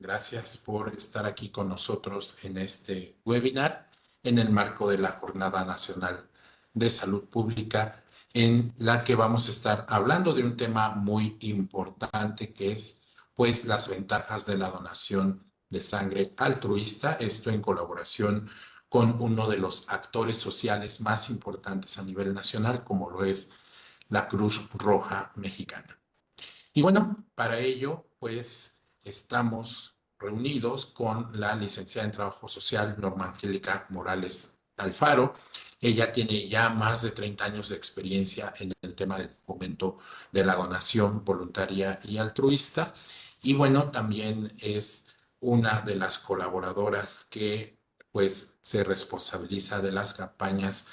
Gracias por estar aquí con nosotros en este webinar en el marco de la Jornada Nacional de Salud Pública, en la que vamos a estar hablando de un tema muy importante que es, pues, las ventajas de la donación de sangre altruista, esto en colaboración con uno de los actores sociales más importantes a nivel nacional, como lo es la Cruz Roja Mexicana. Y bueno, para ello, pues estamos reunidos con la licenciada en Trabajo Social, Norma Angélica Morales Alfaro. Ella tiene ya más de 30 años de experiencia en el tema del fomento de la donación voluntaria y altruista. Y bueno, también es una de las colaboradoras que pues se responsabiliza de las campañas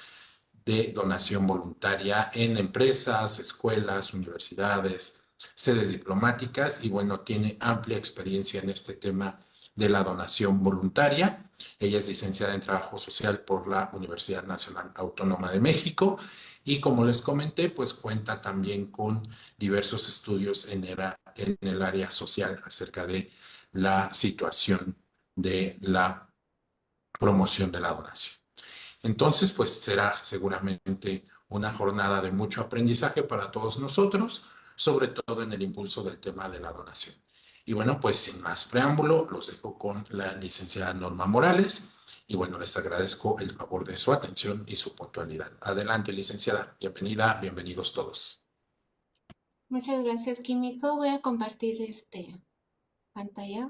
de donación voluntaria en empresas, escuelas, universidades, sedes diplomáticas y bueno, tiene amplia experiencia en este tema de la donación voluntaria. Ella es licenciada en Trabajo Social por la Universidad Nacional Autónoma de México y como les comenté, pues cuenta también con diversos estudios en el área social acerca de la situación de la promoción de la donación. Entonces, pues será seguramente una jornada de mucho aprendizaje para todos nosotros, sobre todo en el impulso del tema de la donación. Y bueno, pues sin más preámbulo, los dejo con la licenciada Norma Morales y bueno, les agradezco el favor de su atención y su puntualidad. Adelante, licenciada. Bienvenida, bienvenidos todos. Muchas gracias, Químico. Voy a compartir pantalla.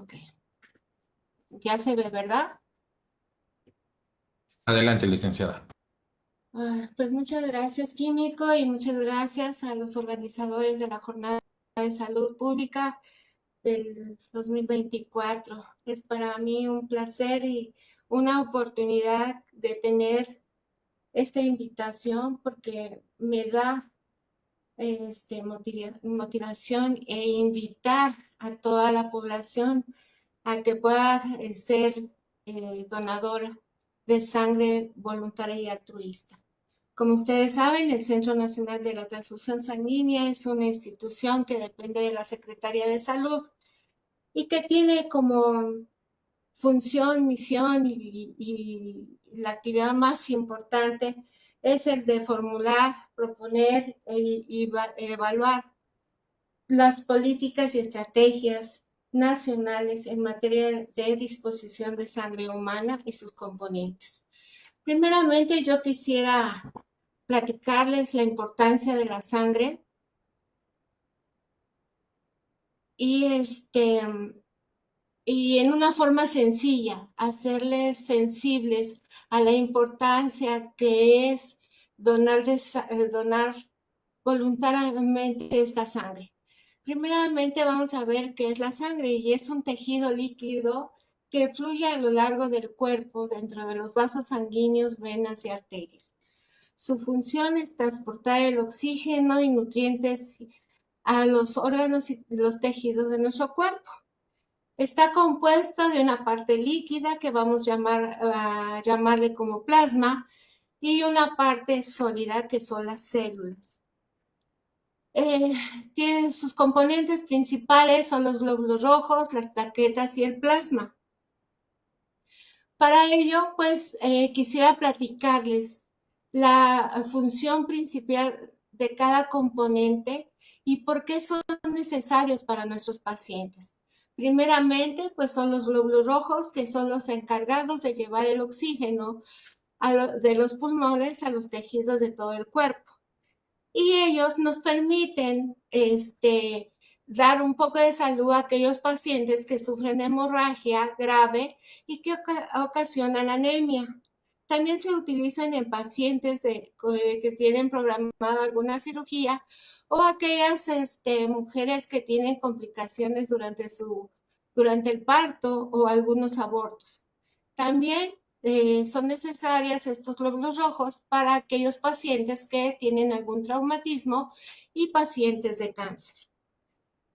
Ok. Ya se ve, ¿verdad? Adelante, licenciada. Pues muchas gracias, Químico, y muchas gracias a los organizadores de la Jornada de Salud Pública del 2024. Es para mí un placer y una oportunidad de tener esta invitación porque me da motivación e invitar a toda la población a que pueda ser donadora de sangre voluntaria y altruista. Como ustedes saben, el Centro Nacional de la Transfusión Sanguínea es una institución que depende de la Secretaría de Salud y que tiene como función, misión y la actividad más importante es el de formular, proponer y evaluar las políticas y estrategias nacionales en materia de disposición de sangre humana y sus componentes. Primeramente, yo quisiera platicarles la importancia de la sangre y y en una forma sencilla, hacerles sensibles a la importancia que es donar voluntariamente esta sangre. Primeramente vamos a ver qué es la sangre y es un tejido líquido que fluye a lo largo del cuerpo dentro de los vasos sanguíneos, venas y arterias. Su función es transportar el oxígeno y nutrientes a los órganos y los tejidos de nuestro cuerpo. Está compuesto de una parte líquida que vamos a llamarle como plasma y una parte sólida que son las células. Tienen sus componentes principales, son los glóbulos rojos, las plaquetas y el plasma. Para ello, pues quisiera platicarles la función principal de cada componente y por qué son necesarios para nuestros pacientes. Primeramente, pues son los glóbulos rojos, que son los encargados de llevar el oxígeno de los pulmones a los tejidos de todo el cuerpo. Y ellos nos permiten dar un poco de salud a aquellos pacientes que sufren hemorragia grave y que ocasionan anemia. También se utilizan en pacientes que tienen programada alguna cirugía o aquellas mujeres que tienen complicaciones durante el parto o algunos abortos. También son necesarias estos glóbulos rojos para aquellos pacientes que tienen algún traumatismo y pacientes de cáncer.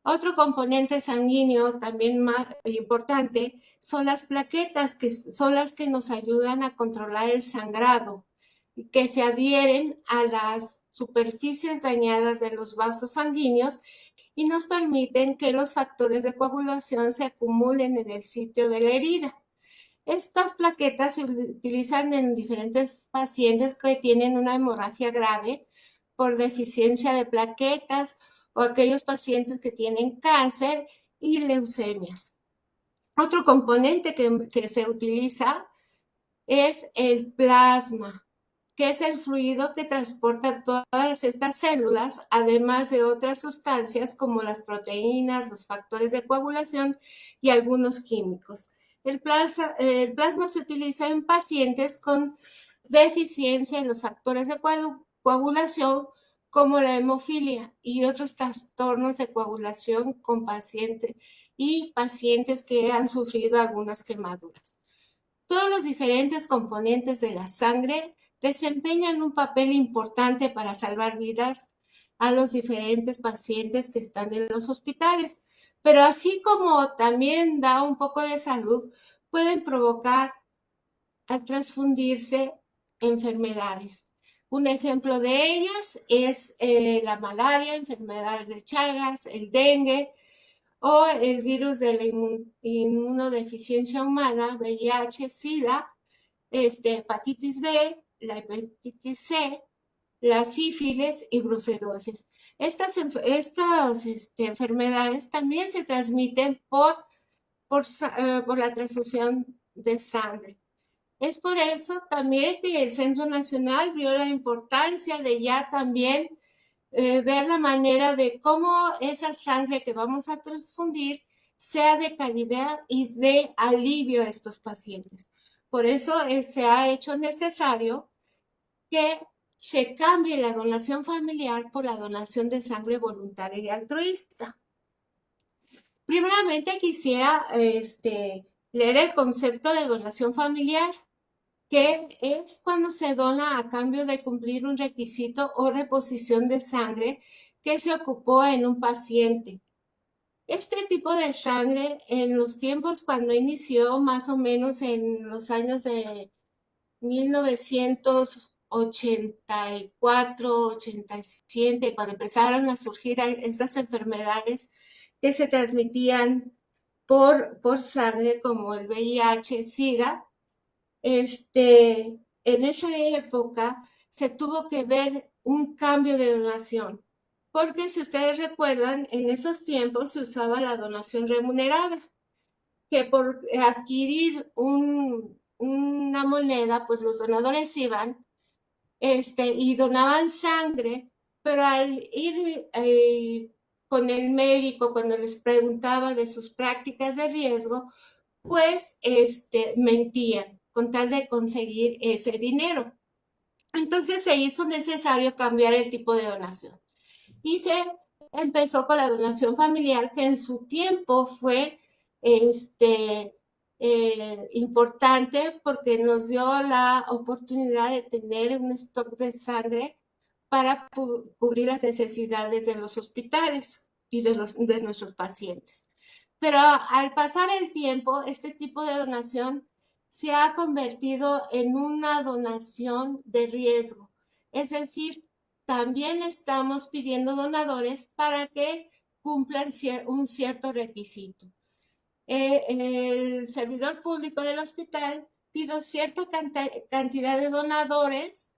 Otro componente sanguíneo también más importante son las plaquetas, que son las que nos ayudan a controlar el sangrado, que se adhieren a las superficies dañadas de los vasos sanguíneos y nos permiten que los factores de coagulación se acumulen en el sitio de la herida. Estas plaquetas se utilizan en diferentes pacientes que tienen una hemorragia grave por deficiencia de plaquetas o aquellos pacientes que tienen cáncer y leucemias. Otro componente que se utiliza es el plasma, que es el fluido que transporta todas estas células, además de otras sustancias como las proteínas, los factores de coagulación y algunos químicos. El plasma se utiliza en pacientes con deficiencia en los factores de coagulación, como la hemofilia y otros trastornos de coagulación con pacientes que han sufrido algunas quemaduras. Todos los diferentes componentes de la sangre desempeñan un papel importante para salvar vidas a los diferentes pacientes que están en los hospitales, pero así como también da un poco de salud, pueden provocar al transfundirse enfermedades. Un ejemplo de ellas es la malaria, enfermedades de Chagas, el dengue o el virus de la inmunodeficiencia humana, VIH, SIDA, hepatitis B, la hepatitis C, la sífilis y brucelosis. Estas enfermedades también se transmiten por la transfusión de sangre. Es por eso también que el Centro Nacional vio la importancia de ya también ver la manera de cómo esa sangre que vamos a transfundir sea de calidad y de alivio a estos pacientes. Por eso se ha hecho necesario que se cambie la donación familiar por la donación de sangre voluntaria y altruista. Primeramente quisiera leer el concepto de donación familiar, que es cuando se dona a cambio de cumplir un requisito o reposición de sangre que se ocupó en un paciente. Este tipo de sangre en los tiempos cuando inició, más o menos en los años de 1984, 87, cuando empezaron a surgir estas enfermedades que se transmitían por sangre como el VIH, SIDA, en esa época se tuvo que ver un cambio de donación, porque si ustedes recuerdan, en esos tiempos se usaba la donación remunerada, que por adquirir una moneda, pues los donadores iban y donaban sangre, pero al ir con el médico, cuando les preguntaba de sus prácticas de riesgo, pues mentían con tal de conseguir ese dinero. Entonces se hizo necesario cambiar el tipo de donación y se empezó con la donación familiar, que en su tiempo fue importante porque nos dio la oportunidad de tener un stock de sangre para cubrir las necesidades de los hospitales y de nuestros pacientes. Pero al pasar el tiempo, este tipo de donación se ha convertido en una donación de riesgo. Es decir, también estamos pidiendo donadores para que cumplan un cierto requisito. El servidor público del hospital pide cierta cantidad de donadores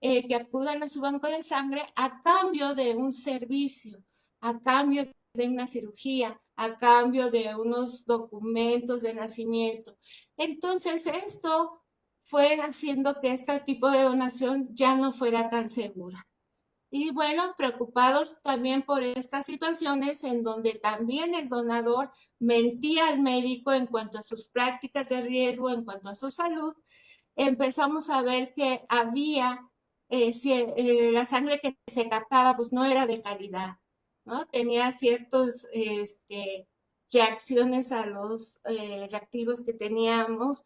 que acudan a su banco de sangre a cambio de un servicio, a cambio de una cirugía, a cambio de unos documentos de nacimiento. Entonces, esto fue haciendo que este tipo de donación ya no fuera tan segura. Y bueno, preocupados también por estas situaciones en donde también el donador mentía al médico en cuanto a sus prácticas de riesgo, en cuanto a su salud, empezamos a ver que había, la sangre que se captaba pues no era de calidad, ¿no? Tenía ciertas reacciones a los reactivos que teníamos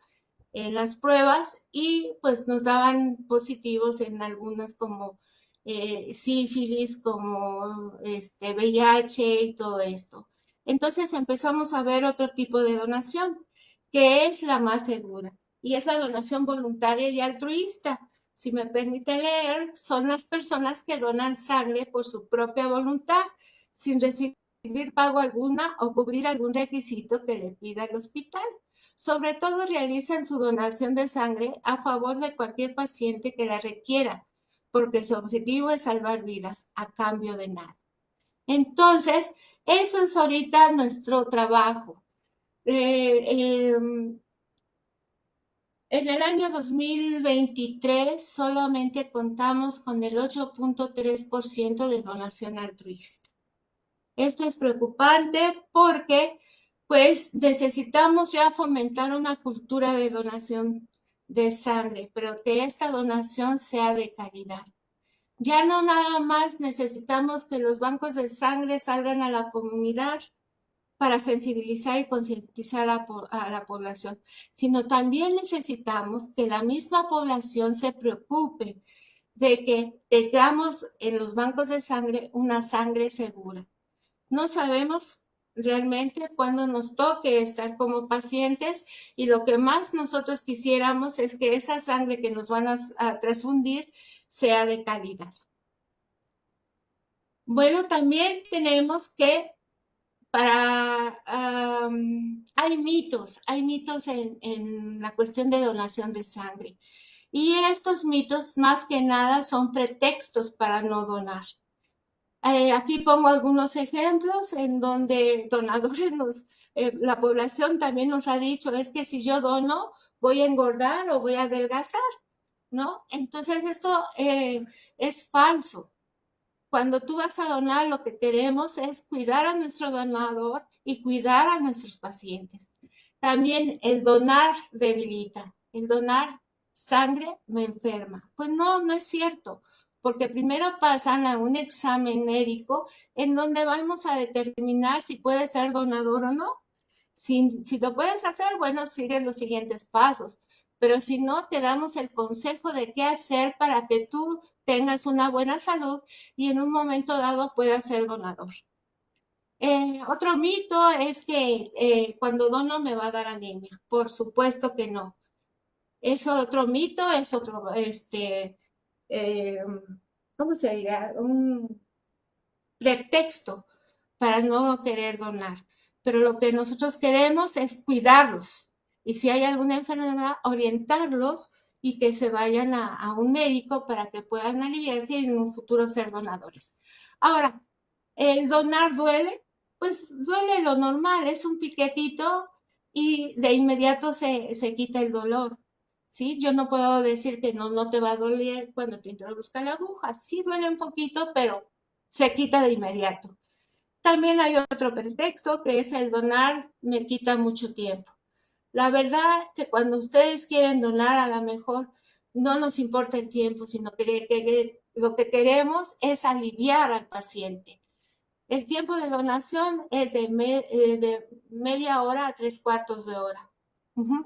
en las pruebas y pues nos daban positivos en algunas como sífilis, como VIH y todo esto. Entonces empezamos a ver otro tipo de donación, que es la más segura, y es la donación voluntaria y altruista. Si me permite leer, son las personas que donan sangre por su propia voluntad, sin recibir pago alguna o cubrir algún requisito que le pida el hospital. Sobre todo realizan su donación de sangre a favor de cualquier paciente que la requiera, porque su objetivo es salvar vidas a cambio de nada. Entonces, eso es ahorita nuestro trabajo. En el año 2023 solamente contamos con el 8.3% de donación altruista. Esto es preocupante porque pues necesitamos ya fomentar una cultura de donación de sangre, pero que esta donación sea de calidad. Ya no nada más necesitamos que los bancos de sangre salgan a la comunidad para sensibilizar y concientizar a la población, sino también necesitamos que la misma población se preocupe de que tengamos en los bancos de sangre una sangre segura. No sabemos realmente cuándo nos toque estar como pacientes, y lo que más nosotros quisiéramos es que esa sangre que nos van a transfundir sea de calidad. Bueno, también tenemos que hay mitos en la cuestión de donación de sangre. Y estos mitos más que nada son pretextos para no donar. Aquí pongo algunos ejemplos en donde donadores la población también nos ha dicho, es que si yo dono voy a engordar o voy a adelgazar, ¿no? Entonces esto es falso. Cuando tú vas a donar, lo que queremos es cuidar a nuestro donador y cuidar a nuestros pacientes. También el donar debilita, el donar sangre me enferma. Pues no, no es cierto, porque primero pasan a un examen médico en donde vamos a determinar si puedes ser donador o no. Si lo puedes hacer, bueno, sigue los siguientes pasos, pero si no, te damos el consejo de qué hacer para que tú tengas una buena salud y en un momento dado puedas ser donador. Otro mito es que cuando dono me va a dar anemia. Por supuesto que no. Es otro mito, es otro, eh, ¿cómo se dirá? Un pretexto para no querer donar. Pero lo que nosotros queremos es cuidarlos. Y si hay alguna enfermedad, orientarlos y que se vayan a un médico para que puedan aliviarse y en un futuro ser donadores. Ahora, ¿el donar duele? Pues duele lo normal, es un piquetito y de inmediato se quita el dolor. ¿Sí? Yo no puedo decir que no te va a doler cuando te introduzca la aguja. Sí duele un poquito, pero se quita de inmediato. También hay otro pretexto, que es el donar me quita mucho tiempo. La verdad que cuando ustedes quieren donar, a lo mejor no nos importa el tiempo, sino que lo que queremos es aliviar al paciente. El tiempo de donación es de media hora a 3/4 de hora.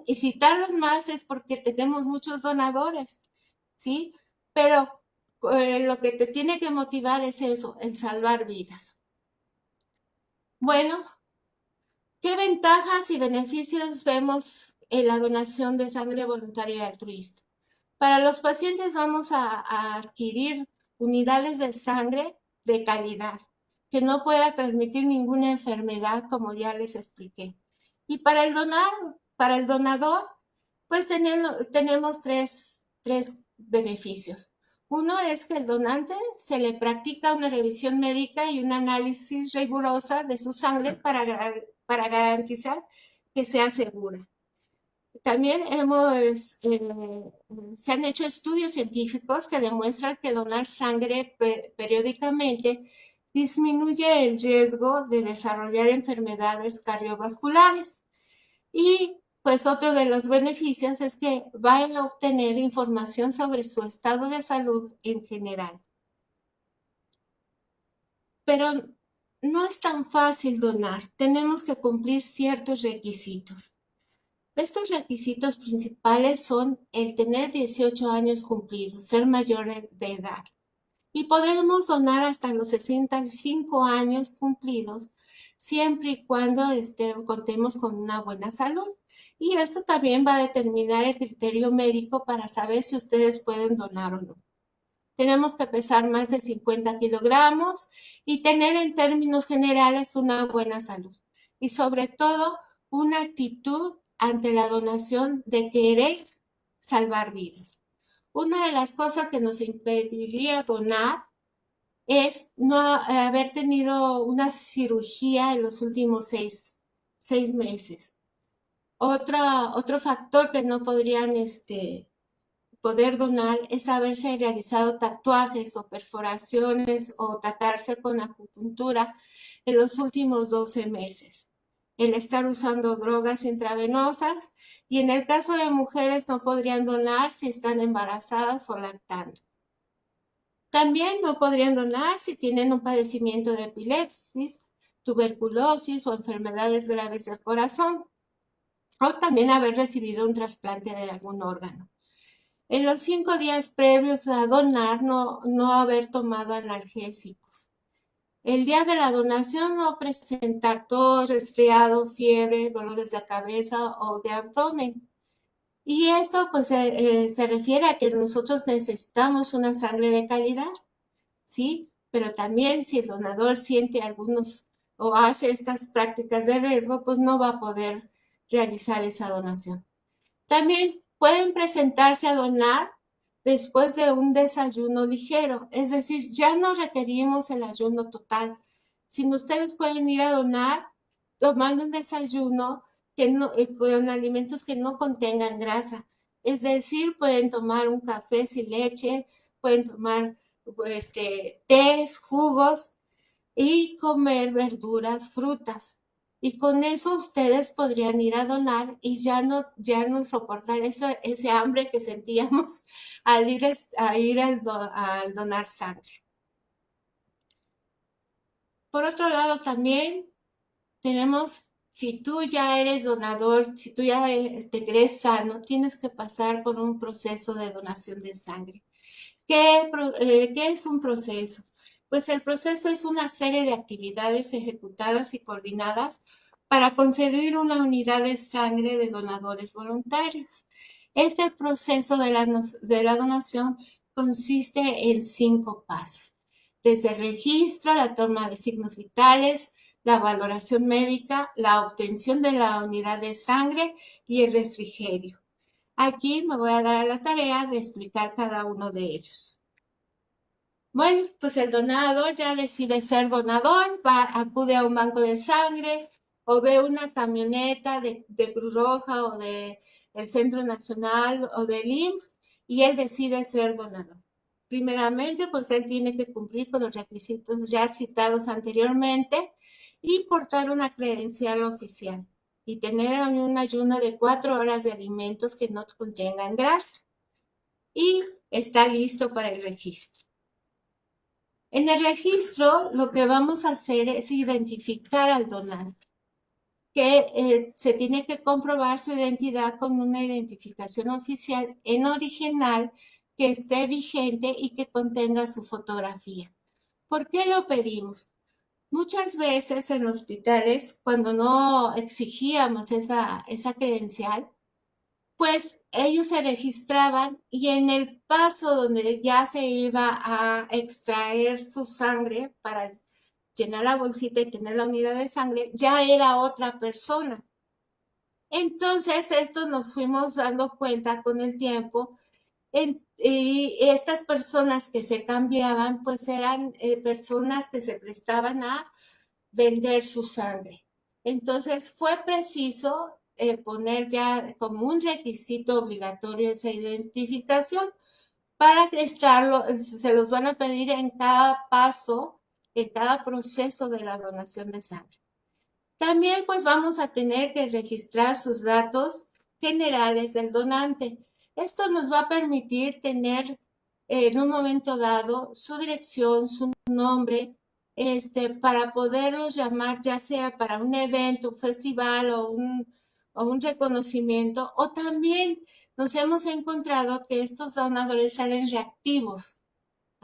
Y si tardas más es porque tenemos muchos donadores, ¿sí? Pero lo que te tiene que motivar es eso, el salvar vidas. Bueno, ¿qué ventajas y beneficios vemos en la donación de sangre voluntaria y altruista? Para los pacientes vamos a adquirir unidades de sangre de calidad, que no pueda transmitir ninguna enfermedad, como ya les expliqué. Y para el donador, pues tenemos tres beneficios. Uno es que el donante se le practica una revisión médica y un análisis rigurosa de su sangre para garantizar que sea segura. También se han hecho estudios científicos que demuestran que donar sangre periódicamente disminuye el riesgo de desarrollar enfermedades cardiovasculares. Y pues otro de los beneficios es que van a obtener información sobre su estado de salud en general. Pero no es tan fácil donar, tenemos que cumplir ciertos requisitos. Estos requisitos principales son el tener 18 años cumplidos, ser mayor de edad, y podemos donar hasta los 65 años cumplidos, siempre y cuando contemos con una buena salud. Y esto también va a determinar el criterio médico para saber si ustedes pueden donar o no. Tenemos que pesar más de 50 kilogramos y tener en términos generales una buena salud. Y sobre todo, una actitud ante la donación de querer salvar vidas. Una de las cosas que nos impediría donar es no haber tenido una cirugía en los últimos seis meses. Otro factor que no podrían poder donar es haberse realizado tatuajes o perforaciones o tratarse con acupuntura en los últimos 12 meses. El estar usando drogas intravenosas y en el caso de mujeres no podrían donar si están embarazadas o lactando. También no podrían donar si tienen un padecimiento de epilepsia, tuberculosis o enfermedades graves del corazón, o también haber recibido un trasplante de algún órgano. En los 5 días previos a donar, no haber tomado analgésicos. El día de la donación no presentar tos, resfriado, fiebre, dolores de cabeza o de abdomen. Y esto pues se refiere a que nosotros necesitamos una sangre de calidad, ¿sí? Pero también si el donador siente algunos o hace estas prácticas de riesgo, pues no va a poder realizar esa donación. También pueden presentarse a donar después de un desayuno ligero, es decir, ya no requerimos el ayuno total, sino ustedes pueden ir a donar tomando un desayuno con alimentos que no contengan grasa, es decir, pueden tomar un café sin leche, pueden tomar tés, jugos y comer verduras, frutas. Y con eso ustedes podrían ir a donar y ya no soportar ese hambre que sentíamos al ir al donar sangre. Por otro lado, también tenemos, si tú ya eres donador, si tú ya te crees sano, tienes que pasar por un proceso de donación de sangre. ¿Qué es un proceso? Pues el proceso es una serie de actividades ejecutadas y coordinadas para conseguir una unidad de sangre de donadores voluntarios. Este proceso de la donación consiste en 5 pasos. Desde el registro, la toma de signos vitales, la valoración médica, la obtención de la unidad de sangre y el refrigerio. Aquí me voy a dar a la tarea de explicar cada uno de ellos. Bueno, pues el donador ya decide ser donador, acude a un banco de sangre o ve una camioneta de Cruz Roja o del Centro Nacional o del IMSS y él decide ser donador. Primeramente, pues él tiene que cumplir con los requisitos ya citados anteriormente y portar una credencial oficial y tener un ayuno de 4 horas de alimentos que no contengan grasa. Y está listo para el registro. En el registro, lo que vamos a hacer es identificar al donante, que se tiene que comprobar su identidad con una identificación oficial en original que esté vigente y que contenga su fotografía. ¿Por qué lo pedimos? Muchas veces en hospitales, cuando no exigíamos esa credencial, pues ellos se registraban y en el paso donde ya se iba a extraer su sangre para llenar la bolsita y tener la unidad de sangre, ya era otra persona. Entonces, esto nos fuimos dando cuenta con el tiempo y estas personas que se cambiaban, pues eran personas que se prestaban a vender su sangre. Entonces fue preciso poner ya como un requisito obligatorio esa identificación para estarlo, se los van a pedir en cada paso, en cada proceso de la donación de sangre. También pues vamos a tener que registrar sus datos generales del donante. Esto nos va a permitir tener en un momento dado su dirección, su nombre, para poderlos llamar ya sea para un evento, un festival o un reconocimiento, o también nos hemos encontrado que estos donadores salen reactivos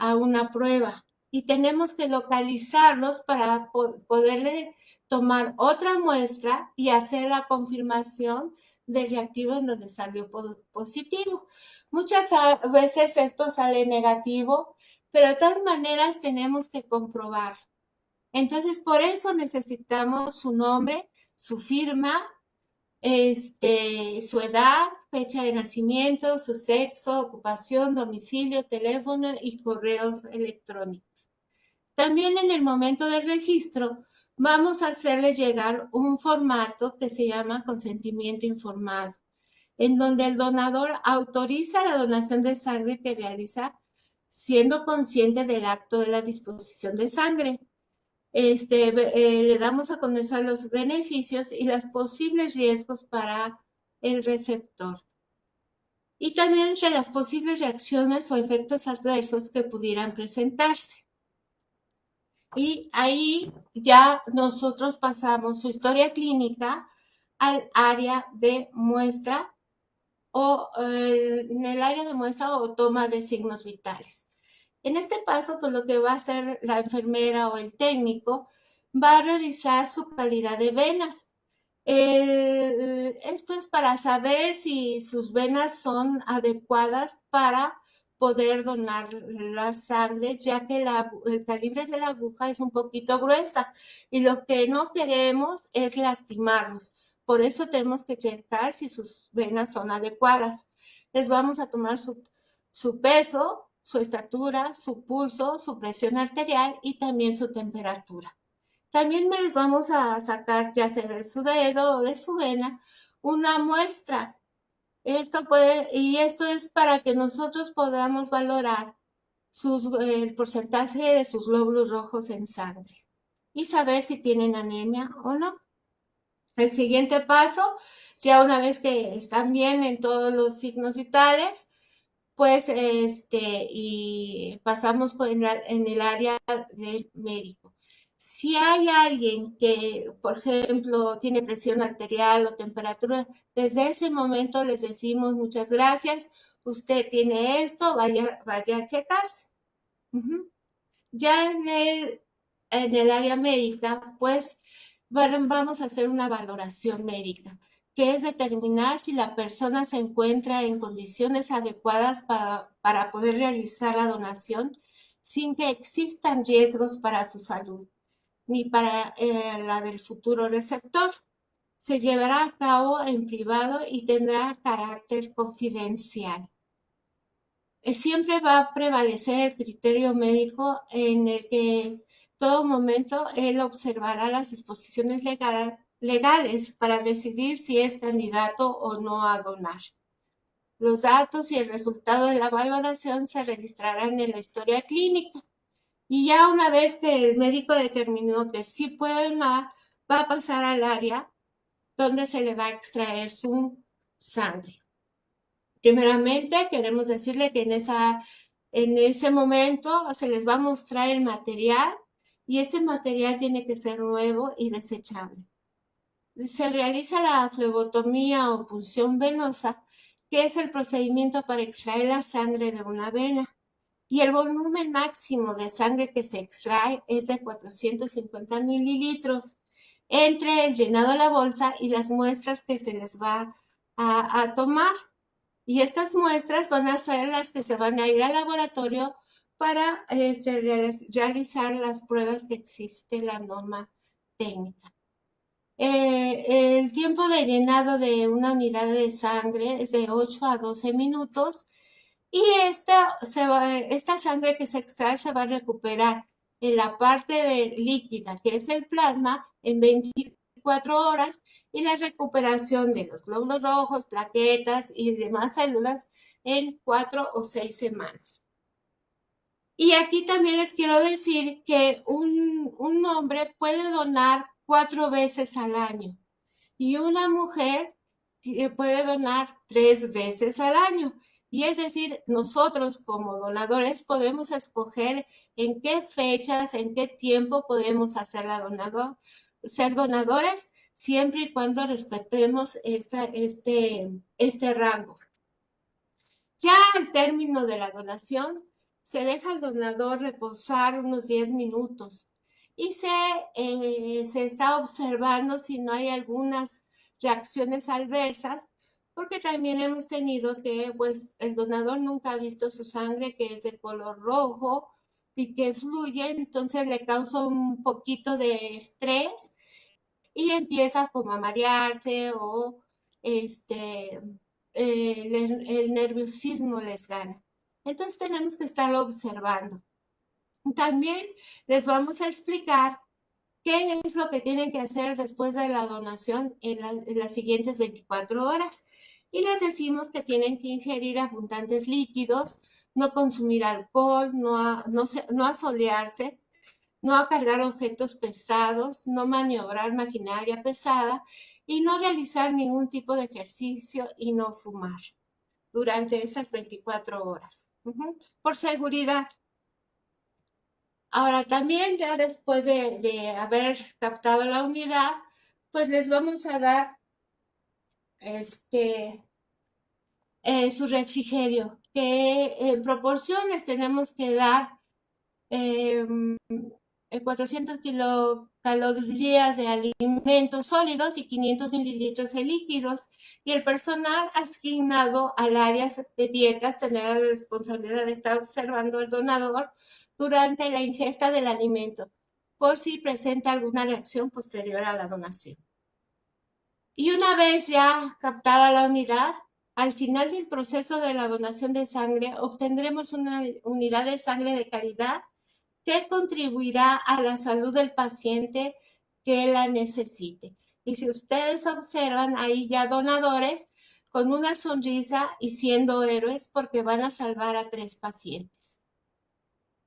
a una prueba y tenemos que localizarlos para poderle tomar otra muestra y hacer la confirmación del reactivo en donde salió positivo. Muchas veces esto sale negativo, pero de todas maneras tenemos que comprobar. Entonces, por eso necesitamos su nombre, su firma, su edad, fecha de nacimiento, su sexo, ocupación, domicilio, teléfono y correos electrónicos. También en el momento del registro vamos a hacerle llegar un formato que se llama consentimiento informado, en donde el donador autoriza la donación de sangre que realiza siendo consciente del acto de la disposición de sangre. Le damos a conocer los beneficios y los posibles riesgos para el receptor. Y también de las posibles reacciones o efectos adversos que pudieran presentarse. Y ahí ya nosotros pasamos su historia clínica al área de muestra o en el área de muestra o toma de signos vitales. En este paso, pues lo que va a hacer la enfermera o el técnico va a revisar su calidad de venas. Esto es para saber si sus venas son adecuadas para poder donar la sangre, ya que el calibre de la aguja es un poquito gruesa y lo que no queremos es lastimarlos. Por eso tenemos que checar si sus venas son adecuadas. Les vamos a tomar su peso, su estatura, su pulso, su presión arterial y también su temperatura. También les vamos a sacar, ya sea de su dedo o de su vena, una muestra. Esto es para que nosotros podamos valorar el porcentaje de sus glóbulos rojos en sangre y saber si tienen anemia o no. El siguiente paso, ya una vez que están bien en todos los signos vitales, pues y pasamos en el área del médico. Si hay alguien que, por ejemplo, tiene presión arterial o temperatura, desde ese momento les decimos muchas gracias, usted tiene esto, vaya a checarse. Ya en el área médica, pues vamos a hacer una valoración médica, que es determinar si la persona se encuentra en condiciones adecuadas para poder realizar la donación sin que existan riesgos para su salud ni para la del futuro receptor. Se llevará a cabo en privado y tendrá carácter confidencial. Siempre va a prevalecer el criterio médico en el que en todo momento él observará las disposiciones legales para decidir si es candidato o no a donar. Los datos y el resultado de la valoración se registrarán en la historia clínica. Y ya una vez que el médico determinó que sí puede donar, va a pasar al área donde se le va a extraer su sangre. Primeramente, queremos decirle que en ese momento se les va a mostrar el material y este material tiene que ser nuevo y desechable. Se realiza la flebotomía o punción venosa, que es el procedimiento para extraer la sangre de una vena. Y el volumen máximo de sangre que se extrae es de 450 mililitros entre el llenado de la bolsa y las muestras que se les va a tomar. Y estas muestras van a ser las que se van a ir al laboratorio para realizar las pruebas que existe la norma técnica. El tiempo de llenado de una unidad de sangre es de 8 a 12 minutos y esta sangre que se extrae se va a recuperar en la parte líquida, que es el plasma, en 24 horas y la recuperación de los glóbulos rojos, plaquetas y demás células en 4 o 6 semanas. Y aquí también les quiero decir que un hombre puede donar 4 veces al año y una mujer puede donar 3 veces al año. Y es decir, nosotros como donadores podemos escoger en qué fechas, en qué tiempo podemos ser donadores, siempre y cuando respetemos este rango. Ya al término de la donación, se deja al donador reposar unos 10 minutos y se está observando si no hay algunas reacciones adversas, porque también hemos tenido que, pues, el donador nunca ha visto su sangre, que es de color rojo y que fluye, entonces le causa un poquito de estrés y empieza como a marearse o el nerviosismo les gana. Entonces tenemos que estarlo observando. También les vamos a explicar qué es lo que tienen que hacer después de la donación en las siguientes 24 horas. Y les decimos que tienen que ingerir abundantes líquidos, no consumir alcohol, no asolearse, no a cargar objetos pesados, no maniobrar maquinaria pesada y no realizar ningún tipo de ejercicio y no fumar durante esas 24 horas. Por seguridad. Ahora también ya después de haber captado la unidad, pues les vamos a dar su refrigerio, que en proporciones tenemos que dar 400 kilocalorías de alimentos sólidos y 500 mililitros de líquidos, y el personal asignado al área de dietas tendrá la responsabilidad de estar observando al donador durante la ingesta del alimento, por si presenta alguna reacción posterior a la donación. Y una vez ya captada la unidad, al final del proceso de la donación de sangre, obtendremos una unidad de sangre de calidad que contribuirá a la salud del paciente que la necesite. Y si ustedes observan, ahí ya donadores con una sonrisa y siendo héroes porque van a salvar a 3 pacientes.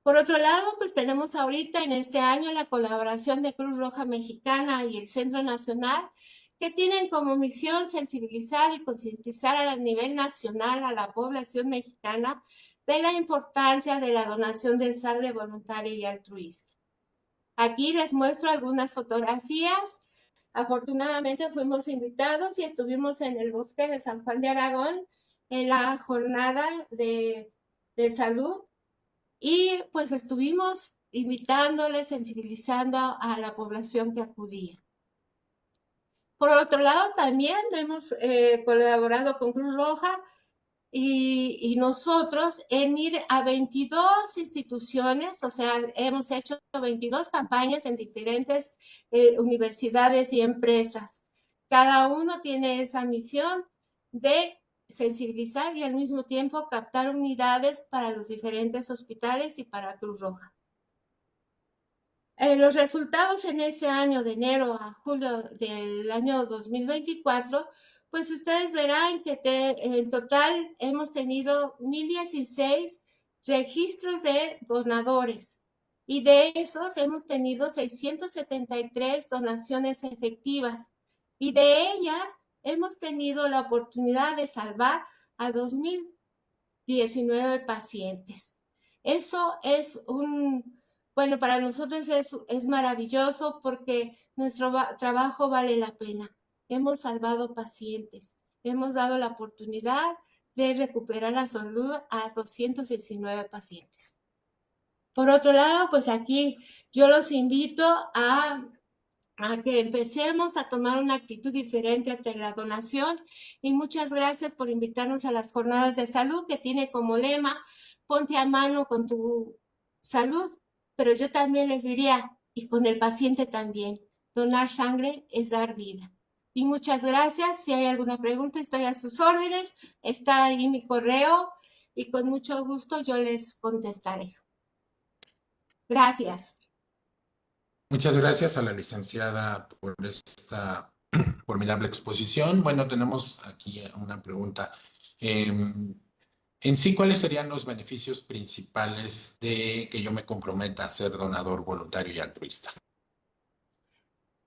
Por otro lado, pues tenemos ahorita en este año la colaboración de Cruz Roja Mexicana y el Centro Nacional, que tienen como misión sensibilizar y concientizar a nivel nacional a la población mexicana de la importancia de la donación de sangre voluntaria y altruista. Aquí les muestro algunas fotografías. Afortunadamente fuimos invitados y estuvimos en el bosque de San Juan de Aragón en la jornada de salud y pues estuvimos invitándoles, sensibilizando a la población que acudía. Por otro lado, también hemos colaborado con Cruz Roja y nosotros en ir a 22 instituciones, o sea, hemos hecho 22 campañas en diferentes universidades y empresas. Cada uno tiene esa misión de sensibilizar y al mismo tiempo captar unidades para los diferentes hospitales y para Cruz Roja. Los resultados en este año, de enero a julio del año 2024, pues ustedes verán que en total hemos tenido 1,016 registros de donadores y de esos hemos tenido 673 donaciones efectivas y de ellas hemos tenido la oportunidad de salvar a 2,019 pacientes. Eso es bueno, para nosotros es maravilloso porque nuestro trabajo vale la pena. Hemos salvado pacientes, hemos dado la oportunidad de recuperar la salud a 219 pacientes. Por otro lado, pues aquí yo los invito a que empecemos a tomar una actitud diferente ante la donación y muchas gracias por invitarnos a las jornadas de salud que tiene como lema, ponte a mano con tu salud, pero yo también les diría, y con el paciente también, donar sangre es dar vida. Y muchas gracias, si hay alguna pregunta estoy a sus órdenes, está ahí mi correo y con mucho gusto yo les contestaré. Gracias. Muchas gracias a la licenciada por esta formidable exposición. Bueno, tenemos aquí una pregunta. En sí, ¿cuáles serían los beneficios principales de que yo me comprometa a ser donador voluntario y altruista?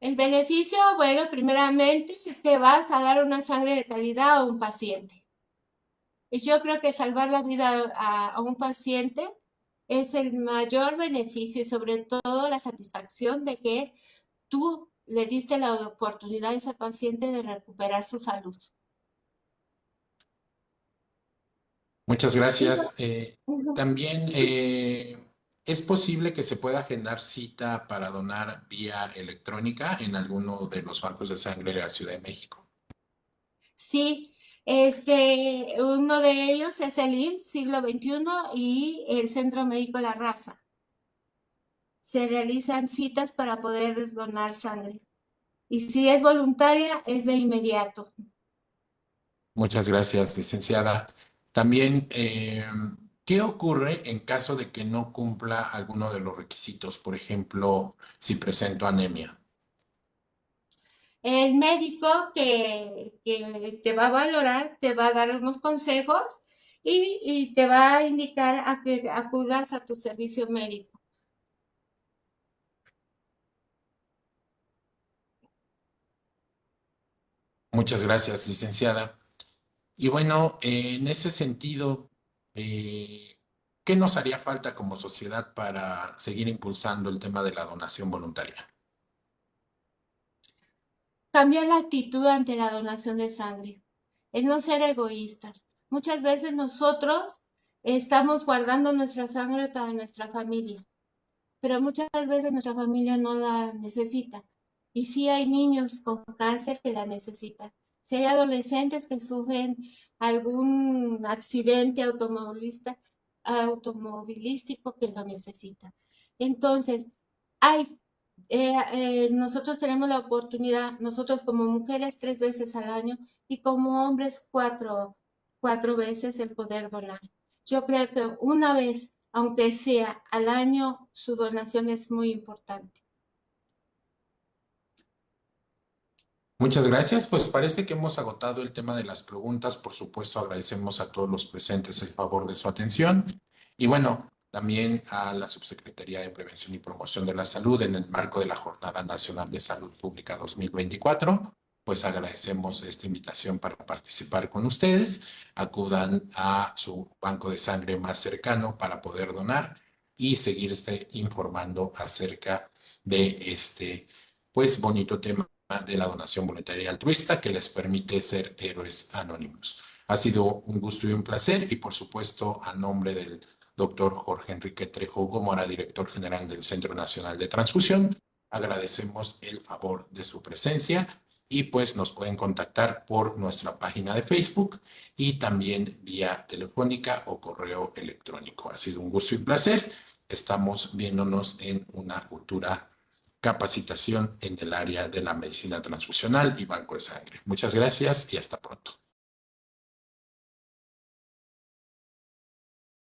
El beneficio, bueno, primeramente es que vas a dar una sangre de calidad a un paciente. Y yo creo que salvar la vida a un paciente es el mayor beneficio y sobre todo la satisfacción de que tú le diste la oportunidad a ese paciente de recuperar su salud. Muchas Y gracias. bueno, También es posible que se pueda agendar cita para donar vía electrónica en alguno de los bancos de sangre de la Ciudad de México. sí, uno de ellos es el IMSS Siglo XXI y el Centro Médico La Raza. Se realizan citas para poder donar sangre. Y si es voluntaria, es de inmediato. Muchas gracias, licenciada. También, ¿qué ocurre en caso de que no cumpla alguno de los requisitos? Por ejemplo, si presento anemia. El médico que te va a valorar te va a dar unos consejos y te va a indicar a que acudas a tu servicio médico. Muchas gracias, licenciada. Y bueno, en ese sentido, eh, ¿qué nos haría falta como sociedad para seguir impulsando el tema de la donación voluntaria? Cambiar la actitud ante la donación de sangre, el no ser egoístas. Muchas veces nosotros estamos guardando nuestra sangre para nuestra familia, pero muchas veces nuestra familia no la necesita. Y sí hay niños con cáncer que la necesitan. Si hay adolescentes que sufren algún accidente automovilístico que lo necesitan. Entonces, hay, nosotros tenemos la oportunidad, nosotros como mujeres 3 veces al año y como hombres cuatro veces el poder donar. Yo creo que una vez, aunque sea al año, su donación es muy importante. Muchas gracias. Pues parece que hemos agotado el tema de las preguntas. Por supuesto, agradecemos a todos los presentes el favor de su atención. Y bueno, también a la Subsecretaría de Prevención y Promoción de la Salud en el marco de la Jornada Nacional de Salud Pública 2024. Pues agradecemos esta invitación para participar con ustedes. Acudan a su banco de sangre más cercano para poder donar y seguirse informando acerca de este, pues, bonito tema de la donación voluntaria y altruista que les permite ser héroes anónimos. Ha sido un gusto y un placer y por supuesto a nombre del doctor Jorge Enrique Trejo Gómora, director general del Centro Nacional de Transfusión, agradecemos el favor de su presencia y pues nos pueden contactar por nuestra página de Facebook y también vía telefónica o correo electrónico. Ha sido un gusto y un placer. Estamos viéndonos en una futura capacitación en el área de la medicina transfusional y banco de sangre. Muchas gracias y hasta pronto.